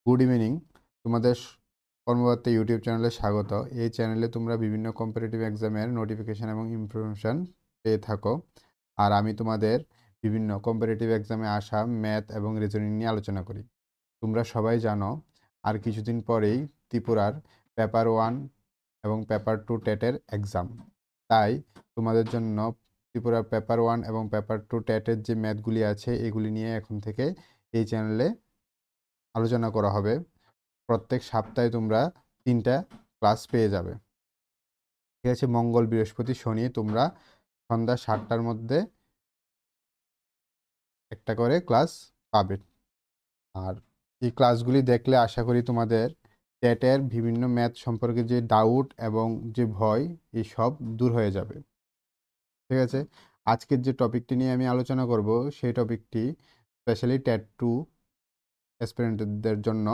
Good evening. তোমাদের কর্মকর্তা YouTube চ্যানেলে স্বাগত। এই চ্যানেলে তোমরা বিভিন্ন কম্পিটিটিভ এক্সামের নোটিফিকেশান এবং ইনফরমেশান পেয়ে থাকো। আর আমি তোমাদের বিভিন্ন কম্পিটিটিভ এক্সামে আসা ম্যাথ এবং রিজনিং নিয়ে আলোচনা করি। তোমরা সবাই জানো আর কিছুদিন পরেই ত্রিপুরার পেপার 1 এবং পেপার 2 টেটের এক্সাম। তাই তোমাদের জন্য ত্রিপুরার পেপার 1 এবং পেপার 2 টেটের যে ম্যাথগুলি আছে এগুলি নিয়ে এখন থেকে এই চ্যানেলে আলোচনা করা হবে। প্রত্যেক সপ্তাহে তোমরা 3টা ক্লাস পেয়ে যাবে। ঠিক আছে, মঙ্গল, বৃহস্পতি, শনি তোমরা সন্ধ্যা 7টার মধ্যে একটা করে ক্লাস পাবে। আর এই ক্লাসগুলি দেখলে আশা করি তোমাদের টেটের বিভিন্ন ম্যাথ সম্পর্কে যে ডাউট এবং যে ভয় এই সব দূর হয়ে যাবে। ঠিক আছে, আজকের যে টপিকটি নিয়ে আমি আলোচনা করব সেই টপিকটি স্পেশালি টেট 2 অ্যাসপিরেন্টদের জন্য।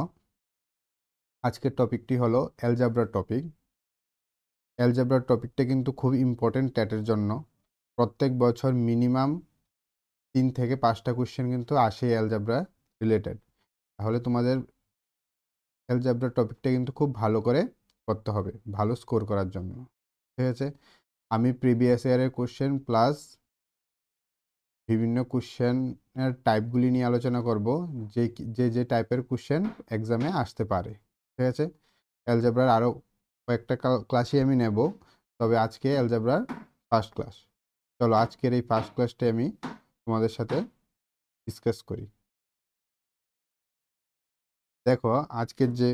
আজকের টপিকটি হলো অ্যালজেব্রার টপিক। অ্যালজেব্রার টপিকটা কিন্তু খুব ইম্পর্টেন্ট টেটের জন্য। প্রত্যেক বছর মিনিমাম 3 থেকে 5টা কোশ্চেন কিন্তু আসে অ্যালজেব্রা রিলেটেড। তাহলে তোমাদের অ্যালজেব্রার টপিকটা কিন্তু খুব ভালো করে করতে হবে ভালো স্কোর করার জন্য। ঠিক আছে, আমি প্রিভিয়াস ইয়ারের কোশ্চেন প্লাস বিভিন্ন কোশ্চেনের টাইপগুলি নিয়ে আলোচনা করব, যে টাইপের কোশ্চেন এক্সামে আসতে পারে। ঠিক আছে, অ্যালজেব্রার আরও কয়েকটা ক্লাসই আমি নেব, তবে আজকে অ্যালজেব্রার ফার্স্ট ক্লাস। চলো আজকের এই ফার্স্ট ক্লাসটা আমি তোমাদের সাথে ডিসকাস করি। দেখো আজকের যে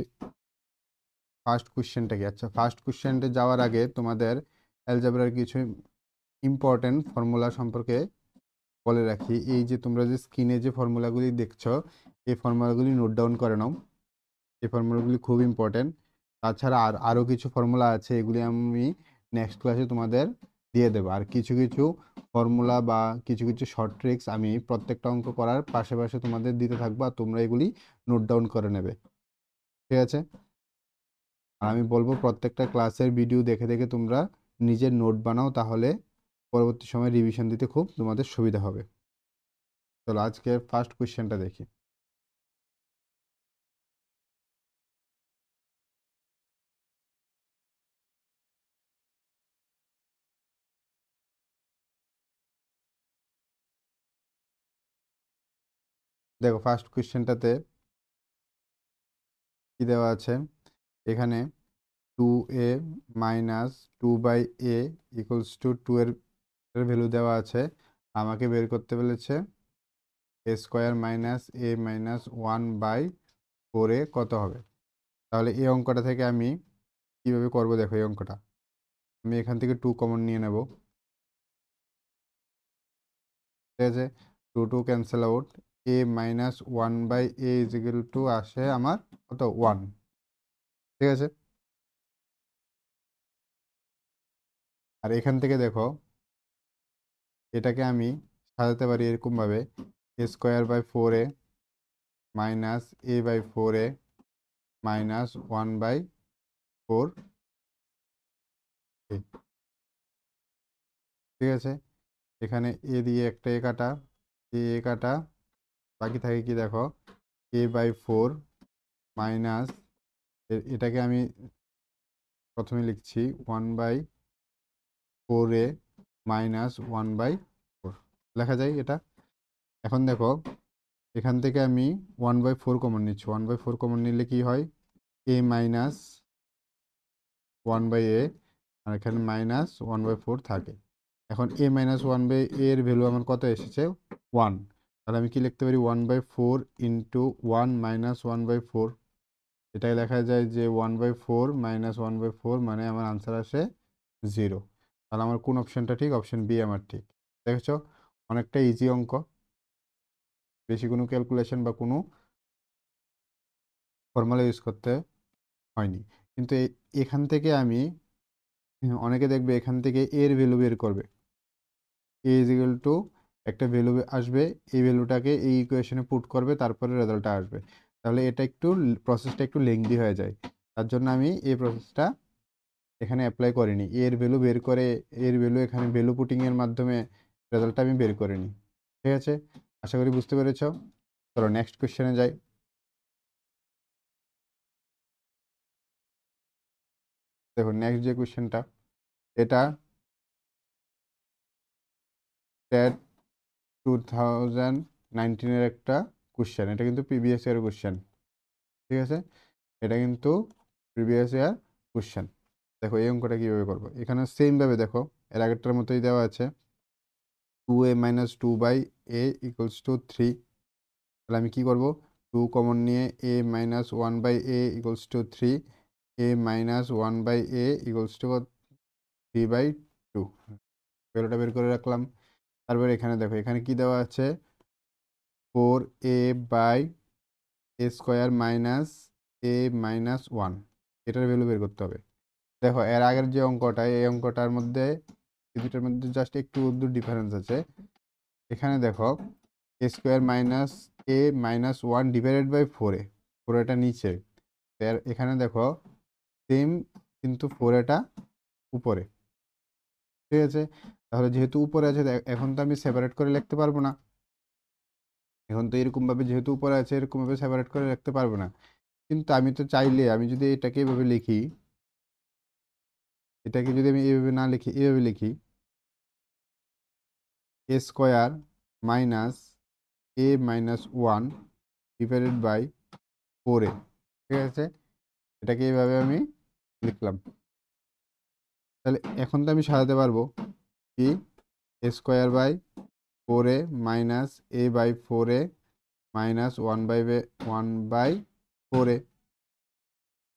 ফার্স্ট কোশ্চেনটা কি। আচ্ছা, ফার্স্ট কোশ্চেনটা যাওয়ার আগে তোমাদের অ্যালজেব্রার কিছু ইম্পর্টেন্ট ফর্মুলা সম্পর্কে বলে রাখি। এই যে তোমরা যে স্ক্রিনে যে ফর্মুলাগুলি দেখছো এই ফর্মুলাগুলি নোট ডাউন করে নাও। এই ফর্মুলাগুলি খুব ইম্পর্টেন্ট। তাছাড়া আরও কিছু ফর্মুলা আছে, এগুলি আমি নেক্সট ক্লাসে তোমাদের দিয়ে দেবো। আর কিছু কিছু ফর্মুলা বা কিছু কিছু শর্ট ট্রিক্স আমি প্রত্যেকটা অঙ্ক করার পাশে পাশে তোমাদের দিতে থাকবো, আর তোমরা এগুলি নোট ডাউন করে নেবে। ঠিক আছে, আর আমি বলবো প্রত্যেকটা ক্লাসের ভিডিও দেখে দেখে তোমরা নিজের নোট বানাও, তাহলে পরবর্তী সময় রিভিশন দিতে খুব তোমাদের সুবিধা হবে। চলো আজকে ফার্স্ট কোয়েশ্চেনটা দেখি। দেখো ফার্স্ট কোয়েশ্চেনটাতে কি দেওয়া আছে, এখানে 2a minus 2/a equals to 2 এর ভ্যালু দেওয়া আছে। আমাকে বের করতে বলেছে a square minus a minus 1/4 কত হবে। তাহলে এই অঙ্কটা থেকে আমি কিভাবে করব, দেখো এই অঙ্কটা আমি এখান থেকে 2 কমন নিয়ে নেব। ঠিক আছে, 2 cancel out. a minus 1/a is equal to আসে আমার কত 1। ঠিক আছে, আর এখান থেকে দেখো এটাকে আমি সাজাতে পারি এরকমভাবে, a² by 4a minus a/4a minus 1/4। ঠিক আছে, এখানে এ দিয়ে একটা এ কাটা, এ কাটা, বাকি থাকে কি দেখো a/4 মাইনাস এটাকে আমি প্রথমে লিখছি 1/4a মাইনাস 1/4 লেখা যায় এটা। এখন দেখো এখান থেকে আমি 1/4 কমন নিচ্ছি। 1/4 কমন নিলে কি হয়, a মাইনাস 1/a, আর এখানে মাইনাস 1/4 থাকে। এখন a মাইনাস 1/a এর ভ্যালু আমার কত এসেছে 1। তাহলে আমি কি লিখতে পারি 1/4 ইন্টু 1 মাইনাস 1/4। এটাই লেখা যায় যে 1/4 মাইনাস 1/4 মানে আমার আনসার আসে 0। তাহলে আমার কোন অপশনটা ঠিক, অপশন বি আমার ঠিক। দেখেছো, অনেকটা ইজি অঙ্ক, বেশি কোনো ক্যালকুলেশন বা কোনো ফর্মুলা ইউজ করতে হয়নি। কিন্তু এখান থেকে আমি অনেকে দেখবে এখান থেকে এর ভ্যালু বের করবে, এ ইজ ইকুয়াল টু একটা ভ্যালু আসবে, এই ভ্যালুটাকে এই ইকুয়েশনে পুট করবে, তারপরে রেজাল্টটা আসবে। তাহলে এটা একটু প্রসেসটা একটু লেংদি হয়ে যায়। তার জন্য আমি এই প্রসেসটা এখানে অ্যাপ্লাই করিনি। এর ভ্যালু বের করে এর ভ্যালু এখানে ভ্যালু পুটিংয়ের মাধ্যমে রেজাল্টটা আমি বের করে নিই। ঠিক আছে, আশা করি বুঝতে পেরেছ। চলো নেক্সট কোয়েশ্চেনে যাই। দেখো নেক্সট যে কোশ্চেনটা, এটা টেট 2019-এর একটা কোশ্চেন, এটা কিন্তু প্রিভিয়াস ইয়ার কোশ্চেন, ঠিক আছে, এটা কিন্তু প্রিভিয়াস ইয়ার কোশ্চেন। দেখো এই অঙ্কটা কীভাবে করবো, এখানে সেমভাবে দেখো এর আগেরটার মতোই দেওয়া আছে 2a - 2/a = 3। তাহলে আমি কি করব, 2 কমন নিয়ে a - 1/a = 3, a - 1/a = 3/2, বেরোটা বের করে রাখলাম। তারপর এখানে দেখো এখানে কি দেওয়া আছে, 4a/a² - a - 1, এটার ভ্যালু বের করতে হবে। দেখো এর আগের যে অঙ্কটা, এই অঙ্কটার মধ্যে এই দুটার মধ্যে জাস্ট একটু ডিফারেন্স আছে। এখানে দেখো a² - a - 1 / 4a, 4 এটা নিচে, এখানে দেখো সেম কিন্তু 4 এটা উপরে, ঠিক আছে। তাহলে যেহেতু উপরে আছে, এখন তো আমি সেপারেট করে লিখতে পারবো না, এখন তো এরকমভাবে যেহেতু উপরে আছে এরকমভাবে সেপারেট করে লিখতে পারবো না। কিন্তু আমি তো চাইলে আমি যদি এটাকে এভাবে লিখি, এটাকে যদি আমি এভাবে না লিখি, এভাবে লিখি a² - a - 1 / 4a, ঠিক আছে, এটাকে এইভাবে আমি লিখলাম। তাহলে এখন তো আমি সাজাতে পারবো কি, a² / 4a - a/4a - 1/4a,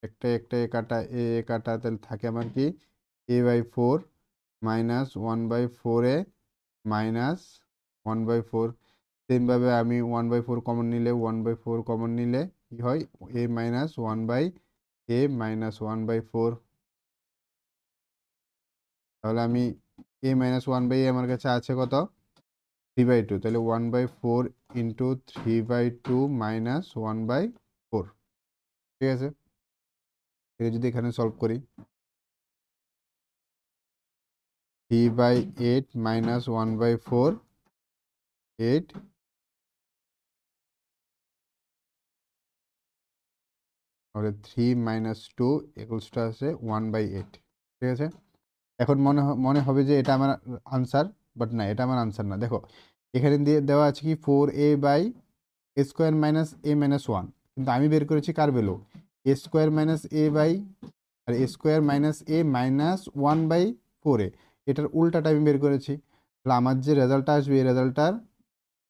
একটা একটা এ কাটা এ কাটা, তাহলে থাকে আমার কি a/4 - 1/4a - 1/4। সেমভাবে আমি 1/4 কমন নিলে, 1/4 কমন নিলে কি হয়, a - 1/a - 1/4। তাহলে আমি a - 1/a আমার কাছে আছে কত, 3/2, তাহলে 1/4 × 3/2 - 1/4, ঠিক আছে। এটা যদি এখানে সলভ করি, 3/8 - 1/4, 8, তাহলে 3 - 2 = আছে 1/8, ঠিক আছে। এখন মনে হবে যে এটা আমার আনসার, বাট না, এটা আমার আনসার না। দেখো এখানে দিয়ে দেওয়া আছে কি 4a/a² - a - 1, কিন্তু আমি বের করেছি কার ভ্যালু, a² - a - 1/4a, এটার উল্টাটা আমি বের করেছি। তাহলে আমার যে রেজাল্টটা আসবে এই রেজাল্টটার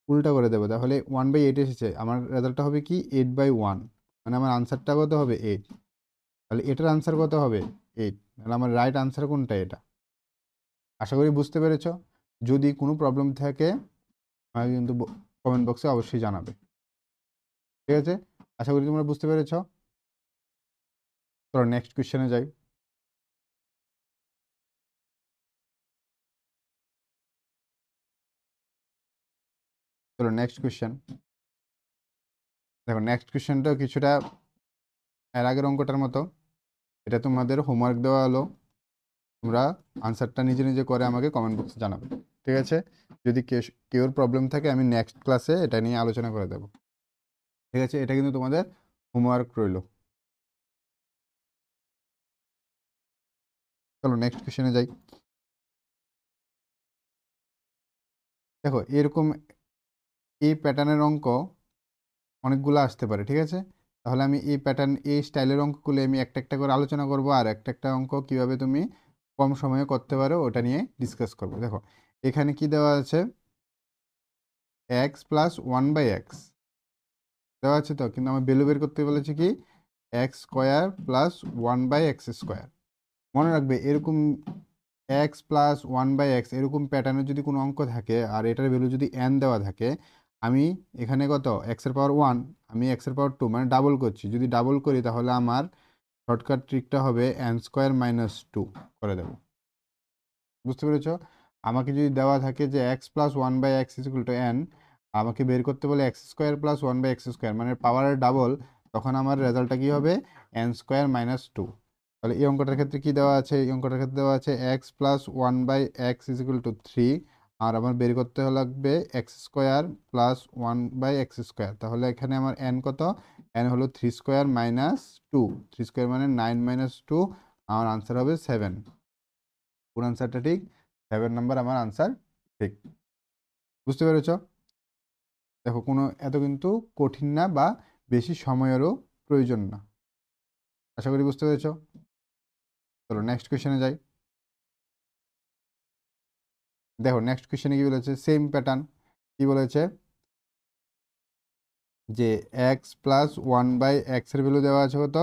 উল্টা করে দেবো। তাহলে 1/8 এসেছে, আমার রেজাল্টটা হবে কি 8/1, মানে আমার আনসারটা কত হবে 8। তাহলে এটার আনসার কত হবে 8, তাহলে আমার রাইট আনসার কোনটা, এটা। আশা করি বুঝতে পেরেছ। যদি কোনো প্রবলেম থাকে আমাকে কিন্তু কমেন্ট বক্সে অবশ্যই জানাবে, ঠিক আছে। আশা করি তোমরা বুঝতে পেরেছ। চলো নেক্সট কোশ্চেনে যাই। চলো নেক্সট কোশ্চেন। দেখো নেক্সট কোশ্চেনটাও কিছুটা এর আগের অঙ্কটার মতো, এটা তোমাদের হোমওয়ার্ক দেওয়া হলো, তোমরা আনসারটা নিজে নিজে করে আমাকে কমেন্ট বক্সে জানাবে, ঠিক আছে। যদি কেউর প্রবলেম থাকে আমি নেক্সট ক্লাসে এটা নিয়ে আলোচনা করে দেবো, ঠিক আছে। এটা কিন্তু তোমাদের হোমওয়ার্ক রইল। চলো নেক্সট কোশ্চেনে যাই। দেখো এরকম এই প্যাটার্নের অঙ্ক অনেকগুলো আসতে পারে, ঠিক আছে। তাহলে আমি এই প্যাটার্ন, এই স্টাইলের অঙ্কগুলো আমি একটা একটা করে আলোচনা করব, আর একটা একটা অঙ্ক কিভাবে তুমি কম সময়ে করতে পারো ওটা নিয়ে ডিসকাস করবো। দেখো এখানে কি দেওয়া আছে, x + 1/x দেওয়া আছে তো, কিন্তু আমার ভ্যালু বের করতে বলেছে কি x² + 1/x²। মনে রাখবে এরকম x + 1/x এরকম প্যাটার্নের যদি কোনো অঙ্ক থাকে আর এটার ভ্যালু যদি n দেওয়া থাকে, আমি এখানে কত x-এর পাওয়ার 1, আমি x-এর পাওয়ার 2, মানে ডাবল করছি। যদি ডাবল করি তাহলে আমার শর্টকাট ট্রিকটা হবে n² - 2 করে দেব। বুঝতে পেরেছ। আমাকে যদি দেওয়া থাকে যে x + 1/x = n, আমাকে বের করতে বলে x² + 1/x², মানে পাওয়ারের ডাবল, তখন আমার রেজাল্টটা কি হবে n² - 2। তাহলে এই অঙ্কটার ক্ষেত্রে কি দেওয়া আছে, এই অঙ্কটার ক্ষেত্রে দেওয়া আছে x + 1/x = 3, আর আমার বের করতে লাগবে x² + 1/x²। তাহলে এখানে আমার n কত, n হলো 3² - 2, 3² মানে 9 - 2, আমার আনসার হবে 7। কোন আনসারটা ঠিক? 7 নাম্বার আমার আনসার ঠিক। বুঝতে পেরেছ? দেখো কোনো এত কিন্তু কঠিন না বা বেশি সময়েরও প্রয়োজন না। আশা করি বুঝতে পেরেছ। চলো নেক্সট কোয়েশ্চেনে যাই। দেখো নেক্সট কোয়েশ্চেনে কি বলেছে, সেম প্যাটার্ন। কি বলেছে যে এক্স প্লাস 1/x-এর ভ্যালু দেওয়া আছে কত,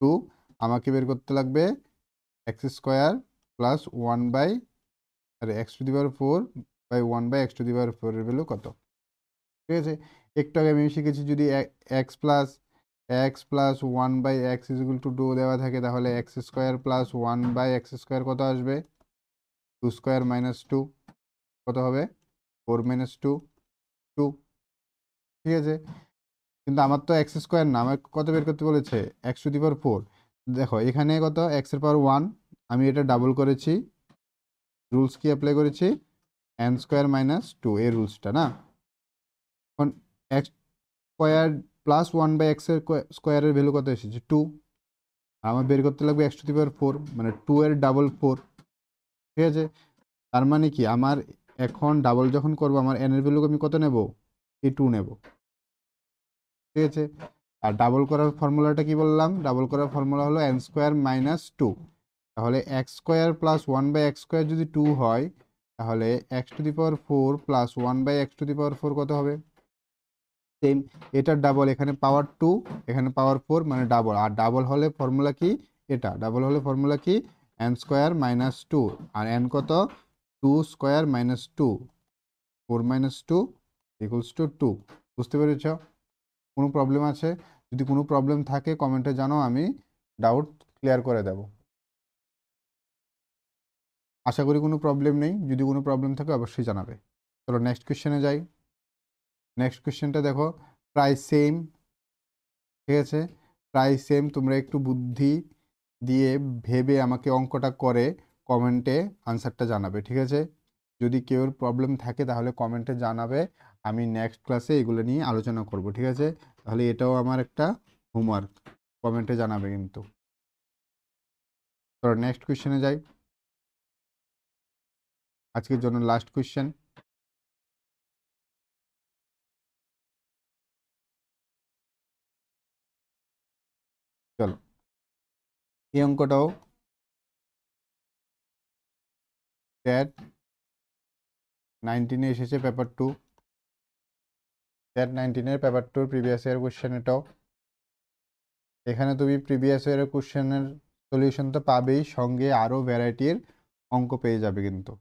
2। আমাকে বের করতে লাগবে x² প্লাস 1/x⁴/1/x⁴ এর ভ্যালু কত। ঠিক আছে, একটু আগে আমি শিখেছি যদি x প্লাস 1/x=2 দেওয়া থাকে, তাহলে x² প্লাস 1/x² কত আসবে, 2² - 2 কত হবে, 4 - 2 2। ঠিক আছে, কিন্তু আমার তো x² না, আমার কত বের করতে বলেছে, x⁴। দেখো এখানে কত, x⁴ 1, আমি এটা ডাবল করেছি, রুলস কি অ্যাপ্লাই করেছি, n² - 2 এই রুলসটা না। এখন x² প্লাস 1/x² ভ্যালু কত এসেছে, 2। আমার বের করতে লাগবে x⁴, মানে 2 এর ডাবল 4। ঠিক আছে, তার মানে কি আমার এখন ডাবল যখন করব আমার n এর ভ্যালু আমি কত নেব, এই 2 নেব। ঠিক আছে, আর ডাবল করার ফর্মুলাটা কি বললাম, ডাবল করার ফর্মুলা হলো n² - 2। তাহলে x² প্লাস 1/x² যদি 2 হয়, তাহলে x⁴ প্লাস 1/x⁴ কত হবে, সেম এটার ডাবল, এখানে পাওয়ার 2 এখানে পাওয়ার 4, মানে ডাবল। আর ডাবল হলে ফর্মুলা কি, এটা ডাবল হলে ফর্মুলা কি, n² - 2, আর n কত, 2² - 2, 4 - 2 = 2। বুঝতে পেরেছ? কোনো প্রবলেম আছে? যদি কোনো প্রবলেম থাকে কমেন্টে জানাও, আমি ডাউট ক্লিয়ার করে দেব। আশা করি কোনো প্রবলেম নেই, যদি কোনো প্রবলেম থাকে অবশ্যই জানাবে। চলো নেক্সট কোয়েশ্চেনে যাই। নেক্সট কোয়েশ্চেনটা দেখো, প্রায় সেম। ঠিক আছে, প্রায় সেম। তোমরা একটু বুদ্ধি দিয়ে ভেবে আমাকে অঙ্কটা করে কমেন্টে আনসারটা জানাবে। ঠিক আছে, যদি কেউর প্রবলেম থাকে তাহলে কমেন্টে জানাবে, আমি নেক্সট ক্লাসে এগুলো নিয়ে আলোচনা করব। ঠিক আছে, তাহলে এটাও আমার একটা হোমওয়ার্ক, কমেন্টে জানাবে কিন্তু। তো নেক্সট কোয়েশ্চেনে যাই, আজকের জন্য লাস্ট কোয়েশ্চেন। চলো, এই অঙ্কটাও ট্যাট 19-এ এসেছে, পেপার 2। ট্যাট 19-এর পেপার 2 প্রিভিয়াস ইয়ার কোয়েশ্চেন এটাও। এখানে তুমি প্রিভিয়াস ইয়ারের কোশ্চেনের সলিউশন তো পাবেই, সঙ্গে আরও ভ্যারাইটির অঙ্ক পেয়ে যাবে কিন্তু।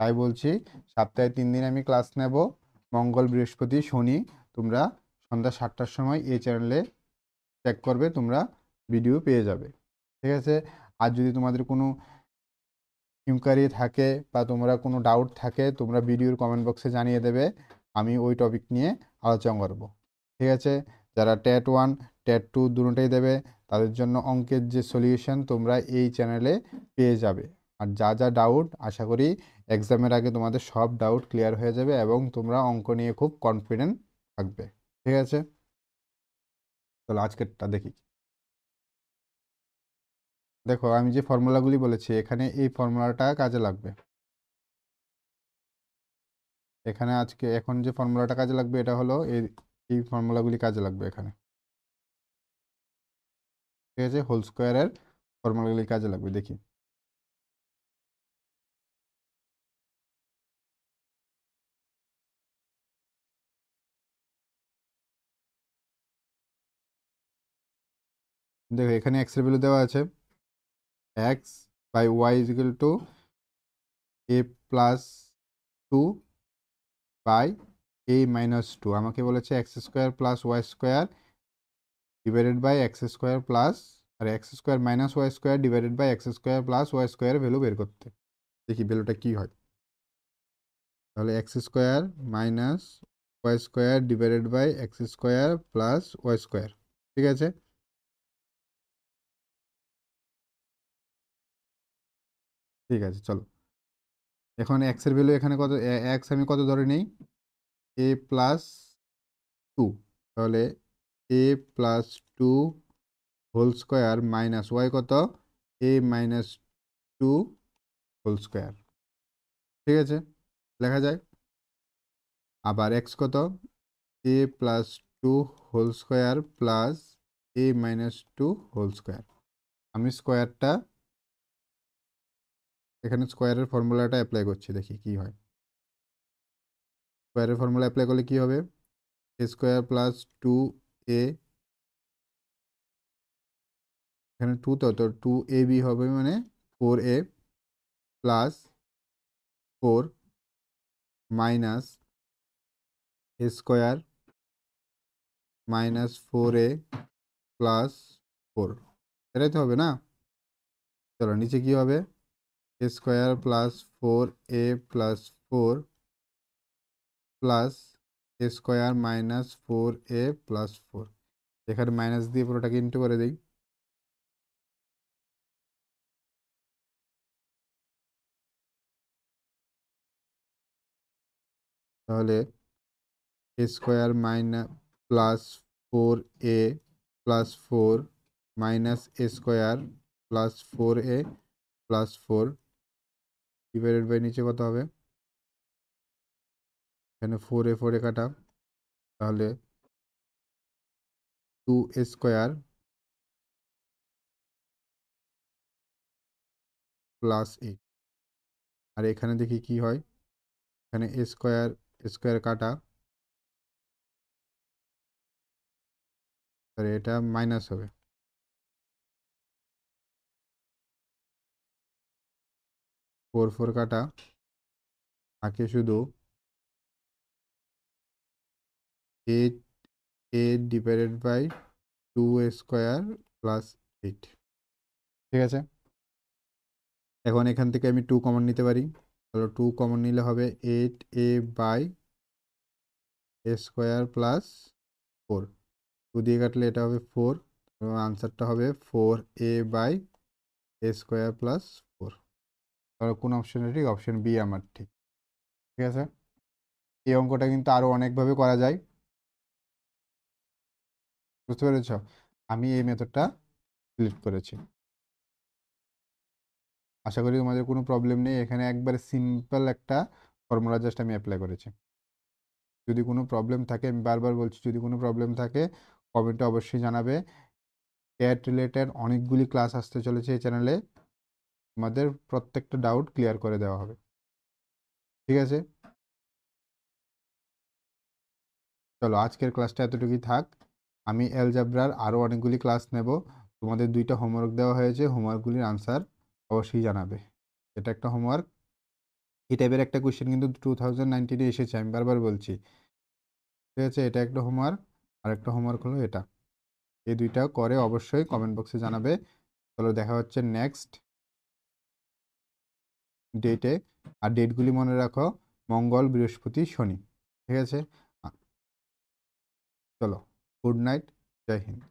তাই বলছি, সপ্তাহে 3 দিন আমি ক্লাস নেব, মঙ্গল, বৃহস্পতি, শনি। তোমরা সন্ধ্যা 7টার সময় এই চ্যানেলে চেক করবে, তোমরা ভিডিও পেয়ে যাবে। ঠিক আছে, আর যদি তোমাদের কোনো ইনকোয়ারি থাকে বা তোমরা কোনো ডাউট থাকে, তোমরা ভিডিওর কমেন্ট বক্সে জানিয়ে দেবে, আমি ওই টপিক নিয়ে আলোচনা করব। ঠিক আছে, যারা ট্যাট 1 ট্যাট 2 দুটোটাই দেবে, তাদের জন্য অঙ্কের যে সলিউশন তোমরা এই চ্যানেলে পেয়ে যাবে। আর যা যা ডাউট, আশা করি এক্সামের আগে তোমাদের সব ডাউট ক্লিয়ার হয়ে যাবে এবং তোমরা অঙ্ক নিয়ে খুব কনফিডেন্ট থাকবে। ঠিক আছে, চলো আজকেরটা দেখি। দেখো আমি যে ফর্মুলাগুলি বলেছি, এখানে এই ফর্মুলাটা কাজে লাগবে। এখানে আজকে এখন যে ফর্মুলাটা কাজে লাগবে এটা হলো এই ফর্মুলাগুলি কাজে লাগবে এখানে। ঠিক আছে, হোল স্কোয়ারের ফর্মুলাগুলি কাজে লাগবে, দেখি। দেখো এখানে এক্স এর ভ্যালু দেওয়া আছে, X by Y equal to A plus 2 by A minus 2। আমাকে বলেছে x² plus y² divided by x² plus, আর x² minus y² divided by x² plus y² value বের করতে। দেখি ভ্যালুটা কি হয়। তাহলে x² minus y² divided by x² plus y²। ঠিক আছে, ঠিক আছে, চলো এখন এক্স এর ভ্যালু এখানে কত, এক্স আমি কত ধরে নেই, এ প্লাস 2। তাহলে a plus 2 whole square minus y কত, a minus two whole square. ঠিক আছে, লেখা যায়। আবার এক্স কত, a plus two whole square plus a minus two whole square. আমি স্কোয়ারটা এখানে স্কোয়ারের ফর্মুলাটা অ্যাপ্লাই করছি, দেখি কি হয়। স্কোয়ারের ফর্মুলা অ্যাপ্লাই করলে কি হবে, এ স্কোয়ার প্লাস টু এ, এখানে টু, তো টু এ বি হবে মানে four A plus four minus A square minus four A plus four, এটাই তো হবে না। চলো নিচে কি হবে, এ square plus four A plus four plus A square minus four A plus four. এখানে মাইনাস দিয়ে পুরোটাকে ইন্টু করে দিই। তাহলে এ square minus plus four A plus four minus A square plus four A plus four divided by নিচে কত হবে, এখানে four A কাটা, তাহলে two A square plus eight. আর এখানে দেখি কি হয়, এখানে এ স্কোয়ার কাটা, তাহলে এটা মাইনাস হবে, ফোর কাটা, থাকে শুধু eight A divided by two square plus eight. ঠিক আছে, এখন এখান থেকে আমি টু কমন নিতে পারি, তাহলে টু কমন নিলে হবে eight A by A square plus four, two দিয়ে কাটলে এটা হবে ফোর, আনসারটা হবে four A by A square plus four. তাহলে কোন অপশানটা ঠিক, অপশান বি আমার ঠিক। ঠিক আছে, এই অঙ্কটা কিন্তু আরও অনেকভাবে করা যায়, বুঝতে পেরেছ। আমি এই মেথডটা সিলেক্ট করেছি, আশা করি তোমাদের কোনো প্রবলেম নেই। এখানে একবারে সিম্পল একটা ফর্মুলা জাস্ট আমি অ্যাপ্লাই করেছি। যদি কোনো প্রবলেম থাকে, আমি বারবার বলছি, যদি কোনো প্রবলেম থাকে কমেন্টে অবশ্যই জানাবে। ক্যাট রিলেটেড অনেকগুলি ক্লাস আসতে চলেছে এই চ্যানেলে, তোমাদের প্রত্যেকটা ডাউট ক্লিয়ার করে দেওয়া হবে। ঠিক আছে, চলো আজকের ক্লাসটা এতটুকুই থাক। আমি অ্যালজেব্রার আরও অনেকগুলি ক্লাস নেব। তোমাদের দুইটা হোমওয়ার্ক দেওয়া হয়েছে, হোমওয়ার্কগুলির আনসার অবশ্যই জানাবে। এটা একটা হোমওয়ার্ক, এই টাইপের একটা কোয়েশ্চেন কিন্তু 2019-এ এসেছে, আমি বারবার বলছি। ঠিক আছে, এটা একটা হোমওয়ার্ক, আর একটা হোমওয়ার্ক হলো এটা। এই দুইটা করে অবশ্যই কমেন্ট বক্সে জানাবে। চলো দেখা হচ্ছে নেক্সট ডেটে। আর ডেটগুলি মনে রাখো, মঙ্গল, বৃহস্পতি, শনি। ঠিক আছে, চলো, গুড নাইট, জয় হিন্দ।